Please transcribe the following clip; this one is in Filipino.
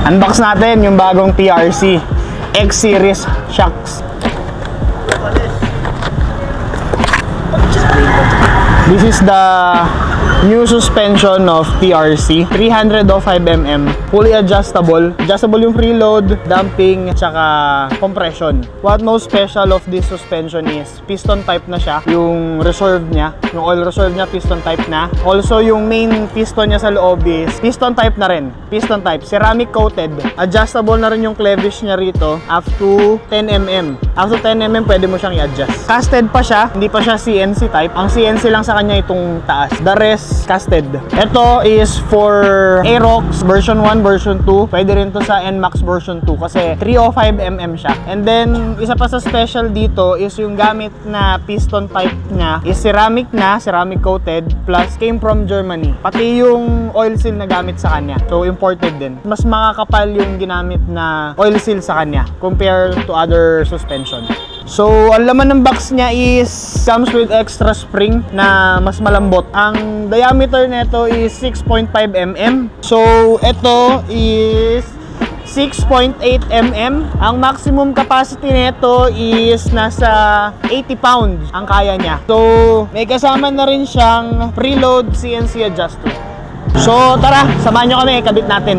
Unbox natin yung bagong TRC X Series shocks. This is the new suspension of TRC 305mm, fully adjustable. Adjustable yung preload, damping, tsaka compression. What most special of this suspension is piston type na siya. Yung reserve niya, yung oil reserve niya piston type na. Also yung main piston niya sa loob is piston type na rin. Piston type, ceramic coated. Adjustable na rin yung clevis niya rito up to 10mm. Up to 10mm pwede mo siyang i-adjust. Casted pa siya, hindi pa siya CNC type. Ang CNC lang sa kanya itong taas. The rest casted. Ito is for Aerox version 1, version 2. Pwede rin to sa NMAX version 2 kasi 305mm siya. And then, isa pa sa special dito is yung gamit na piston type niya is ceramic na, ceramic coated, plus came from Germany. Pati yung oil seal na gamit sa kanya. So, imported din. Mas makakapal yung ginamit na oil seal sa kanya compared to other suspension. So, ang laman ng box niya is comes with extra spring na mas malambot. Ang diameter nito is 6.5mm. So, ito is 6.8mm. Ang maximum capacity nito is nasa 80 pounds ang kaya niya. So, may kasama na rin siyang preload CNC adjuster. So, tara, samahan nyo kami, kabit natin.